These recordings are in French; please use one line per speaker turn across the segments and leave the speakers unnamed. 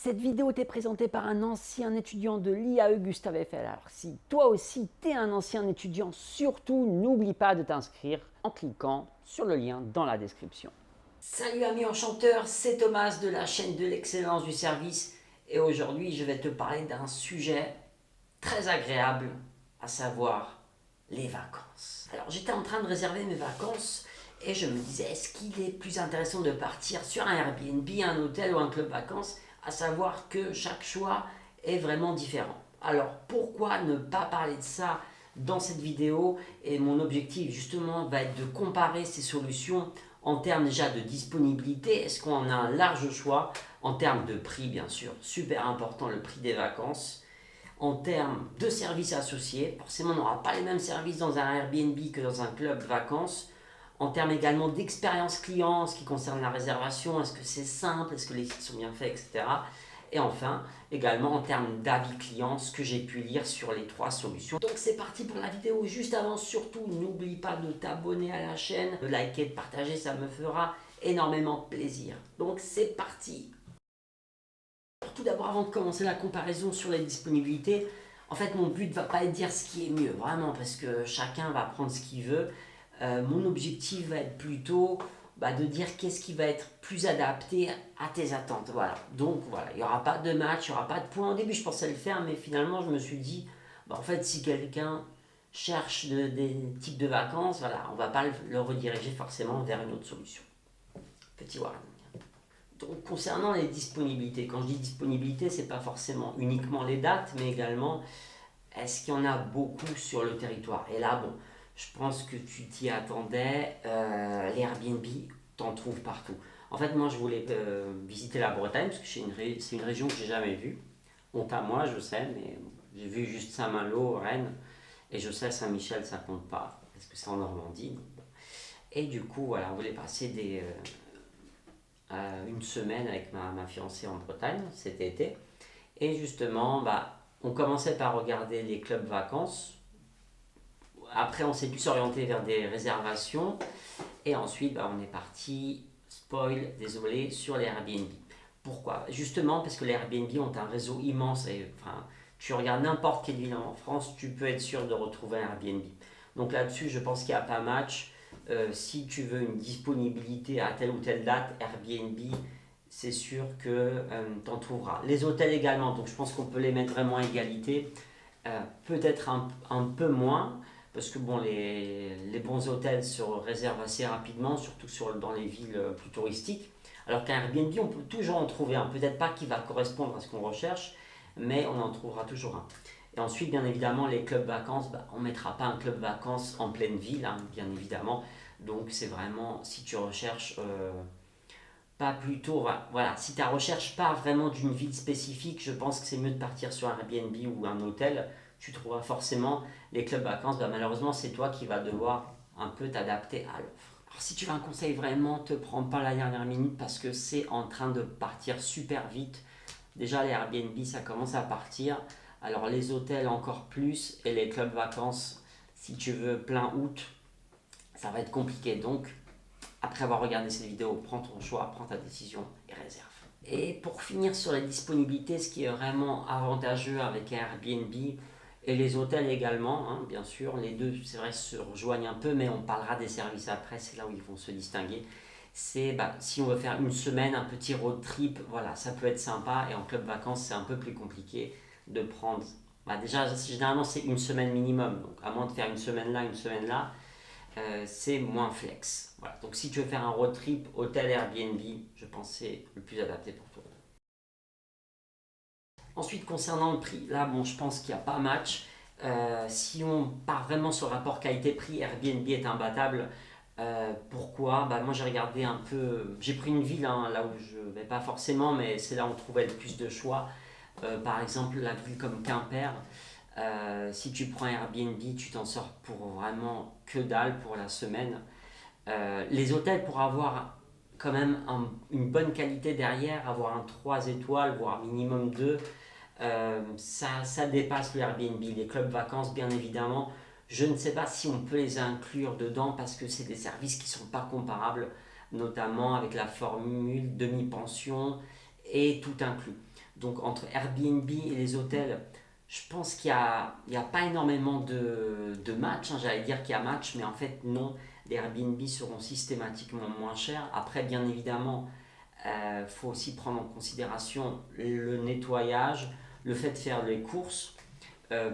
Cette vidéo t'est présentée par un ancien étudiant de l'IAE Gustave Eiffel. Alors si toi aussi t'es un ancien étudiant, surtout n'oublie pas de t'inscrire en cliquant sur le lien dans la description. Salut amis enchanteurs, c'est Thomas de la chaîne de l'excellence du service et aujourd'hui je vais te parler d'un sujet très agréable, à savoir les vacances. Alors j'étais en train de réserver mes vacances et je me disais, est-ce qu'il est plus intéressant de partir sur un Airbnb, un hôtel ou un club vacances, à savoir que chaque choix est vraiment différent. Alors pourquoi ne pas parler de ça dans cette vidéo? Et mon objectif justement va être de comparer ces solutions en termes déjà de disponibilité. Est-ce qu'on a un large choix? En termes de prix bien sûr, super important le prix des vacances. En termes de services associés, forcément on n'aura pas les mêmes services dans un Airbnb que dans un club vacances. En termes également d'expérience client, en ce qui concerne la réservation, est-ce que c'est simple, est-ce que les sites sont bien faits, etc. Et enfin, également en termes d'avis client, ce que j'ai pu lire sur les trois solutions. Donc c'est parti pour la vidéo. Juste avant, surtout, n'oublie pas de t'abonner à la chaîne, de liker, de partager, ça me fera énormément plaisir. Donc c'est parti. Tout d'abord, avant de commencer la comparaison sur les disponibilités, en fait, mon but ne va pas être de dire ce qui est mieux, vraiment, parce que chacun va prendre ce qu'il veut. Mon objectif va être plutôt de dire qu'est-ce qui va être plus adapté à tes attentes. Voilà. Donc voilà, il n'y aura pas de match, il n'y aura pas de points. Au début, je pensais le faire, mais finalement, je me suis dit, en fait, si quelqu'un cherche des types de vacances, voilà, on ne va pas le rediriger forcément vers une autre solution. Petit warning. Donc, concernant les disponibilités, quand je dis disponibilité, c'est pas forcément uniquement les dates, mais également est-ce qu'il y en a beaucoup sur le territoire. Et là, bon, je pense que tu t'y attendais, les Airbnb, t'en trouves partout. En fait, moi, je voulais visiter la Bretagne, parce que c'est une région que j'ai jamais vue. Honte à moi, je sais, mais bon, j'ai vu juste Saint-Malo, Rennes, et je sais Saint-Michel, ça compte pas, parce que c'est en Normandie. Donc bon. Et du coup, voilà, on voulait passer une semaine avec ma fiancée en Bretagne cet été. Et justement, on commençait par regarder les clubs vacances. Après, on s'est plus orienté vers des réservations. Et ensuite, on est parti, spoil, désolé, sur les Airbnb. Pourquoi? Justement parce que les Airbnb ont un réseau immense. Et, enfin, tu regardes n'importe quelle ville en France, tu peux être sûr de retrouver un Airbnb. Donc là-dessus, je pense qu'il n'y a pas match. Si tu veux une disponibilité à telle ou telle date, Airbnb, c'est sûr que tu en trouveras. Les hôtels également, donc je pense qu'on peut les mettre vraiment à égalité. Peut-être un peu moins, parce que bon, les bons hôtels se réservent assez rapidement, surtout dans les villes plus touristiques. Alors qu'un Airbnb, on peut toujours en trouver un. Peut-être pas qui va correspondre à ce qu'on recherche, mais on en trouvera toujours un. Et ensuite, bien évidemment, les clubs vacances, on ne mettra pas un club vacances en pleine ville, hein, bien évidemment. Donc c'est vraiment, si tu recherches pas plutôt, voilà, si ta recherche pas vraiment d'une ville spécifique, je pense que c'est mieux de partir sur un Airbnb ou un hôtel. Tu trouveras forcément les clubs vacances. Malheureusement, c'est toi qui vas devoir un peu t'adapter à l'offre. Alors, si tu veux un conseil, vraiment, te prends pas la dernière minute parce que c'est en train de partir super vite. Déjà, les Airbnb, ça commence à partir. Alors, les hôtels encore plus et les clubs vacances, si tu veux plein août, ça va être compliqué. Donc, après avoir regardé cette vidéo, prends ton choix, prends ta décision et réserve. Et pour finir sur les disponibilités, ce qui est vraiment avantageux avec Airbnb et les hôtels également, hein, bien sûr, les deux, c'est vrai, se rejoignent un peu, mais on parlera des services après, c'est là où ils vont se distinguer. C'est si on veut faire une semaine, un petit road trip, voilà, ça peut être sympa. Et en club vacances, c'est un peu plus compliqué de prendre. Déjà, généralement, c'est une semaine minimum. Donc, à moins de faire une semaine là, une semaine là, c'est moins flex. Voilà. Donc si tu veux faire un road trip hôtel Airbnb, je pense que c'est le plus adapté pour toi. Ensuite, concernant le prix, là, je pense qu'il n'y a pas match. Si on part vraiment sur le rapport qualité-prix, Airbnb est imbattable. Pourquoi? Moi, j'ai regardé un peu. J'ai pris une ville, hein, là où je ne vais pas forcément, mais c'est là où on trouvait le plus de choix. Par exemple, la ville comme Quimper. Si tu prends Airbnb, tu t'en sors pour vraiment que dalle pour la semaine. Les hôtels, pour avoir quand même une bonne qualité derrière, avoir un 3 étoiles, voire minimum 2, ça dépasse le Airbnb. Les clubs vacances, bien évidemment, je ne sais pas si on peut les inclure dedans parce que c'est des services qui ne sont pas comparables, notamment avec la formule demi-pension et tout inclus. Donc entre Airbnb et les hôtels, je pense qu'il y a pas énormément de matchs, hein. J'allais dire qu'il y a match, mais en fait non. Les Airbnb seront systématiquement moins chers. Après, bien évidemment, faut aussi prendre en considération le nettoyage, le fait de faire les courses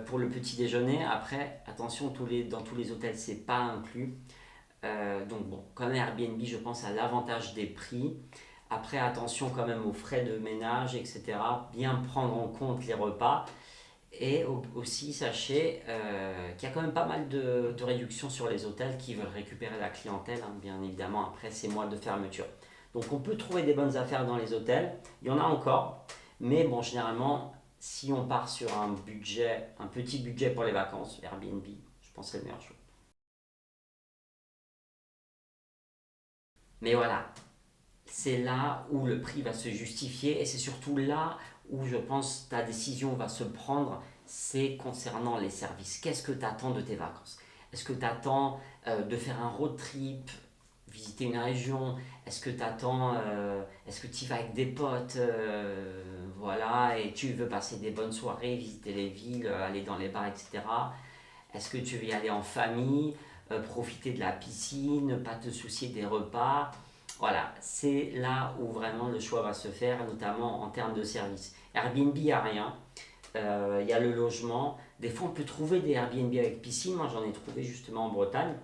pour le petit déjeuner. Après, attention, dans tous les hôtels, c'est pas inclus. Donc bon, comme Airbnb, je pense à l'avantage des prix. Après, attention quand même aux frais de ménage, etc. Bien prendre en compte les repas. Et aussi, sachez qu'il y a quand même pas mal de réductions sur les hôtels qui veulent récupérer la clientèle, hein, bien évidemment, après ces mois de fermeture. Donc on peut trouver des bonnes affaires dans les hôtels, il y en a encore, mais bon, généralement, si on part sur un budget, un petit budget pour les vacances, Airbnb, je pense que c'est le meilleur choix. Mais voilà, c'est là où le prix va se justifier et c'est surtout là où je pense ta décision va se prendre, c'est concernant les services. Qu'est-ce que tu attends de tes vacances? Est-ce que tu attends de faire un road trip, visiter une région? Est-ce que tu attends, est-ce que tu y vas avec des potes, voilà, et tu veux passer des bonnes soirées, visiter les villes, aller dans les bars, etc. Est-ce que tu veux y aller en famille, profiter de la piscine, pas te soucier des repas? Voilà, c'est là où vraiment le choix va se faire, notamment en termes de services. Airbnb, il n'y a rien. Il y a le logement. Des fois, on peut trouver des Airbnb avec piscine. Moi, j'en ai trouvé justement en Bretagne.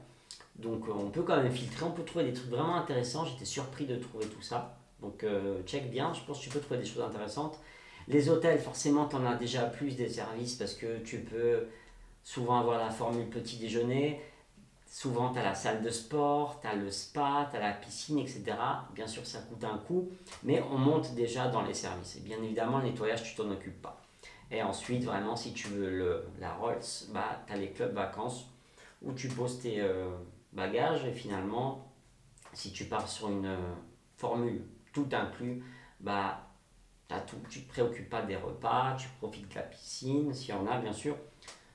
Donc, on peut quand même filtrer. On peut trouver des trucs vraiment intéressants. J'étais surpris de trouver tout ça. Donc, check bien. Je pense que tu peux trouver des choses intéressantes. Les hôtels, forcément, tu en as déjà plus des services parce que tu peux souvent avoir la formule petit déjeuner. Souvent, tu as la salle de sport, tu as le spa, tu as la piscine, etc. Bien sûr, ça coûte un coût, mais on monte déjà dans les services. Et bien évidemment, le nettoyage, tu t'en occupes pas. Et ensuite, vraiment, si tu veux la Rolls, bah, tu as les clubs vacances où tu poses tes bagages. Et finalement, si tu pars sur une formule tout inclus, bah, t'as tout. Tu ne te préoccupes pas des repas, tu profites de la piscine, s'il y en a, bien sûr.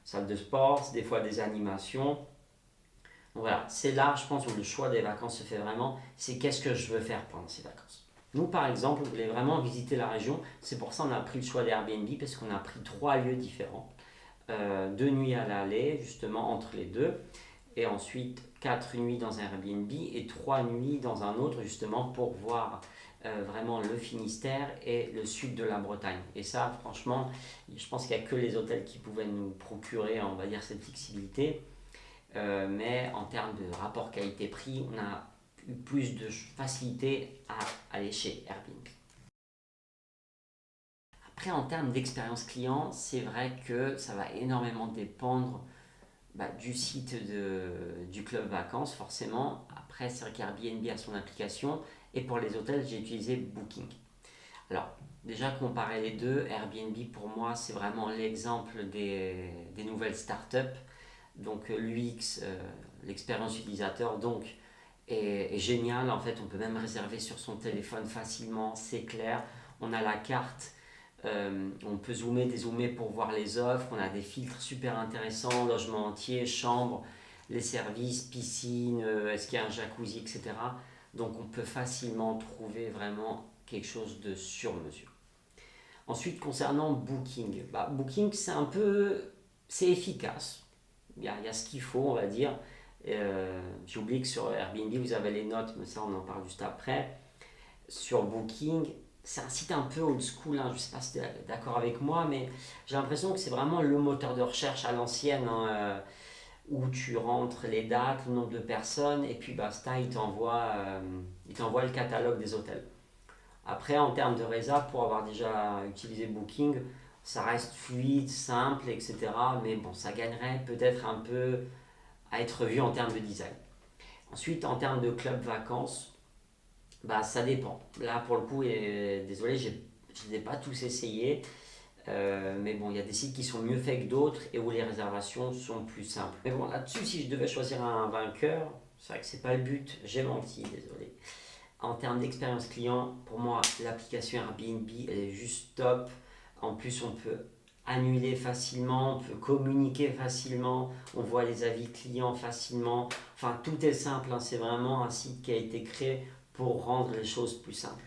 Salle de sport, des fois des animations. Donc voilà, c'est là, je pense, où le choix des vacances se fait vraiment. C'est qu'est-ce que je veux faire pendant ces vacances. Nous, par exemple, on voulait vraiment visiter la région. C'est pour ça qu'on a pris le choix d'Airbnb, parce qu'on a pris trois lieux différents. 2 nuits à l'aller, justement, entre les deux. Et ensuite, 4 nuits dans un Airbnb et 3 nuits dans un autre, justement, pour voir vraiment le Finistère et le sud de la Bretagne. Et ça, franchement, je pense qu'il n'y a que les hôtels qui pouvaient nous procurer, on va dire, cette flexibilité. Mais en termes de rapport qualité-prix, on a eu plus de facilité à aller chez Airbnb. Après, en termes d'expérience client, c'est vrai que ça va énormément dépendre du site du club vacances, forcément. Après, c'est vrai qu'Airbnb a son application. Et pour les hôtels, j'ai utilisé Booking. Alors, déjà comparer les deux, Airbnb pour moi, c'est vraiment l'exemple des nouvelles startups. Donc l'UX, l'expérience utilisateur, donc est génial. En fait, on peut même réserver sur son téléphone facilement, c'est clair. On a la carte, on peut zoomer, dézoomer pour voir les offres. On a des filtres super intéressants, logement entier, chambre, les services, piscine, est-ce qu'il y a un jacuzzi, etc. Donc on peut facilement trouver vraiment quelque chose de sur mesure. Ensuite, concernant Booking, Booking c'est efficace. Il y a ce qu'il faut, on va dire. J'ai oublié que sur Airbnb, vous avez les notes, mais ça, on en parle juste après. Sur Booking, c'est un site un peu old school, hein. Je ne sais pas si tu es d'accord avec moi, mais j'ai l'impression que c'est vraiment le moteur de recherche à l'ancienne, hein, où tu rentres les dates, le nombre de personnes, et puis basta, il t'envoie le catalogue des hôtels. Après, en termes de résa, pour avoir déjà utilisé Booking, ça reste fluide, simple, etc. Mais bon, ça gagnerait peut-être un peu à être vu en termes de design. Ensuite, en termes de club vacances, ça dépend. Là, pour le coup, désolé, je ne les ai pas tous essayés. Mais bon, il y a des sites qui sont mieux faits que d'autres et où les réservations sont plus simples. Mais bon, là-dessus, si je devais choisir un vainqueur, c'est vrai que c'est pas le but, j'ai menti, désolé. En termes d'expérience client, pour moi, l'application Airbnb, elle est juste top. En plus, on peut annuler facilement, on peut communiquer facilement, on voit les avis clients facilement. Enfin, tout est simple, hein. C'est vraiment un site qui a été créé pour rendre les choses plus simples.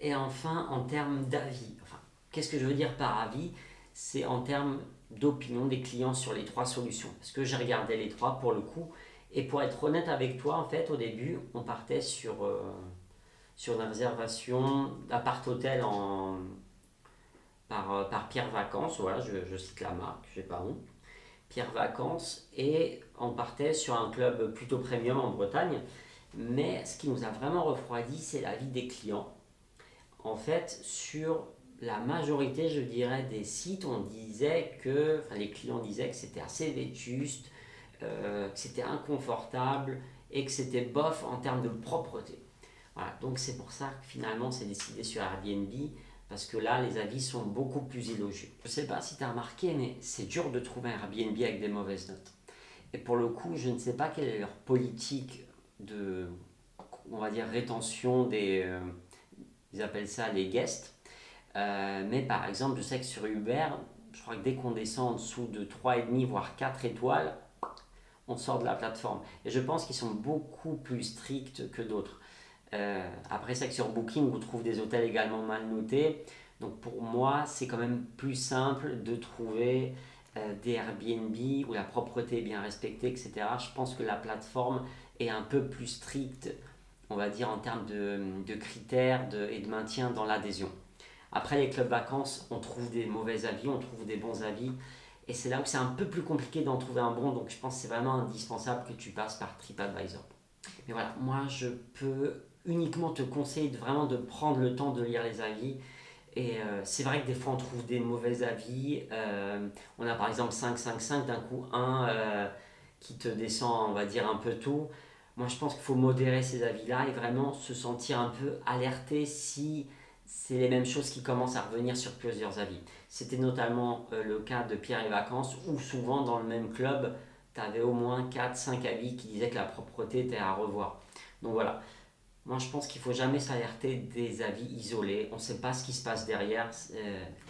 Et enfin, en termes d'avis, enfin, qu'est-ce que je veux dire par avis? C'est en termes d'opinion des clients sur les trois solutions. Parce que j'ai regardé les trois pour le coup. Et pour être honnête avec toi, en fait, au début, on partait sur une réservation d'appart-hôtel par Pierre Vacances. Voilà, je cite la marque, je sais pas où. Pierre Vacances. Et on partait sur un club plutôt premium en Bretagne. Mais ce qui nous a vraiment refroidi, c'est l'avis des clients. En fait, sur la majorité, je dirais, des sites, on disait que, enfin, les clients disaient que c'était assez vétuste, que c'était inconfortable et que c'était bof en termes de propreté. Voilà, donc c'est pour ça que finalement c'est décidé sur Airbnb, parce que là les avis sont beaucoup plus élogieux. Je ne sais pas si tu as remarqué, mais c'est dur de trouver un Airbnb avec des mauvaises notes. Et pour le coup, je ne sais pas quelle est leur politique de, on va dire, rétention ils appellent ça les guests. Mais par exemple, je sais que sur Uber, je crois que dès qu'on descend en dessous de 3,5 voire 4 étoiles, on sort de la plateforme. Et je pense qu'ils sont beaucoup plus stricts que d'autres. Après, c'est que sur Booking, on trouve des hôtels également mal notés. Donc pour moi, c'est quand même plus simple de trouver des Airbnb où la propreté est bien respectée, etc. Je pense que la plateforme est un peu plus stricte, on va dire, en termes de critères et de maintien dans l'adhésion. Après, les clubs vacances, on trouve des mauvais avis, on trouve des bons avis. Et c'est là où c'est un peu plus compliqué d'en trouver un bon. Donc je pense que c'est vraiment indispensable que tu passes par TripAdvisor. Mais voilà, moi je peux uniquement te conseiller vraiment de prendre le temps de lire les avis. Et c'est vrai que des fois on trouve des mauvais avis. On a par exemple 5, d'un coup un qui te descend, on va dire, un peu tout. Moi je pense qu'il faut modérer ces avis-là et vraiment se sentir un peu alerté si c'est les mêmes choses qui commencent à revenir sur plusieurs avis. C'était notamment le cas de Pierre et Vacances où souvent dans le même club, tu avais au moins 4, 5 avis qui disaient que la propreté était à revoir. Donc voilà, moi je pense qu'il ne faut jamais s'alerter des avis isolés. On ne sait pas ce qui se passe derrière.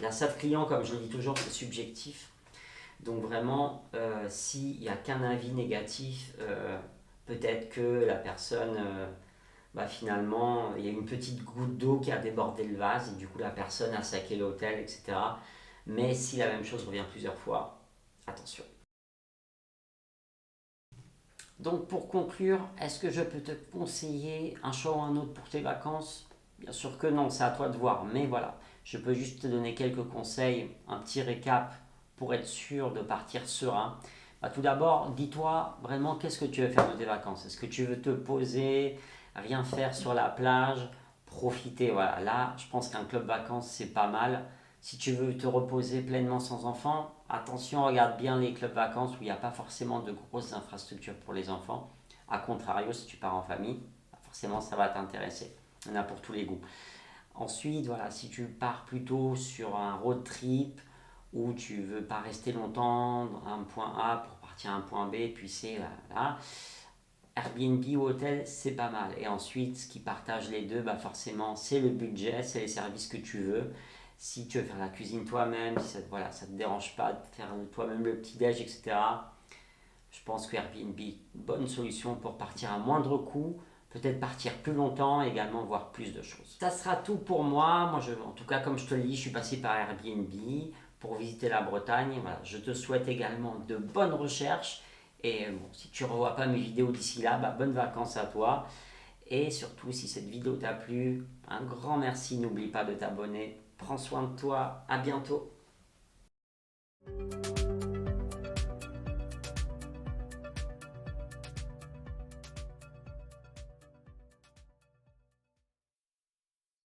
La SAF client, comme je le dis toujours, c'est subjectif. Donc vraiment, s'il n'y a qu'un avis négatif, peut-être que la personne, finalement, il y a une petite goutte d'eau qui a débordé le vase et du coup la personne a saqué l'hôtel, etc. Mais si la même chose revient plusieurs fois, attention. Donc pour conclure, est-ce que je peux te conseiller un choix ou un autre pour tes vacances? Bien sûr que non, c'est à toi de voir. Mais voilà, je peux juste te donner quelques conseils, un petit récap pour être sûr de partir serein. Tout d'abord, dis-toi vraiment qu'est-ce que tu veux faire de tes vacances. Est-ce que tu veux te poser, rien faire sur la plage, profiter? Voilà, là, je pense qu'un club vacances, c'est pas mal. Si tu veux te reposer pleinement sans enfants, attention, regarde bien les clubs vacances où il n'y a pas forcément de grosses infrastructures pour les enfants. A contrario, si tu pars en famille, forcément ça va t'intéresser. Il y en a pour tous les goûts. Ensuite, voilà, si tu pars plutôt sur un road trip où tu veux pas rester longtemps à un point A pour partir à un point B, puis c'est là, Airbnb ou hôtel, c'est pas mal. Et ensuite, ce qui partage les deux, forcément, c'est le budget, c'est les services que tu veux. Si tu veux faire la cuisine toi-même, si ça, voilà, ça te dérange pas de faire toi-même le petit-déj, etc. Je pense que Airbnb, bonne solution pour partir à moindre coût, peut-être partir plus longtemps et également voir plus de choses. Ça sera tout pour moi. En tout cas, comme je te le dis, je suis passé par Airbnb pour visiter la Bretagne. Voilà, je te souhaite également de bonnes recherches. Et bon, si tu ne revois pas mes vidéos d'ici là, bonnes vacances à toi. Et surtout, si cette vidéo t'a plu, un grand merci. N'oublie pas de t'abonner. Prends soin de toi. À bientôt.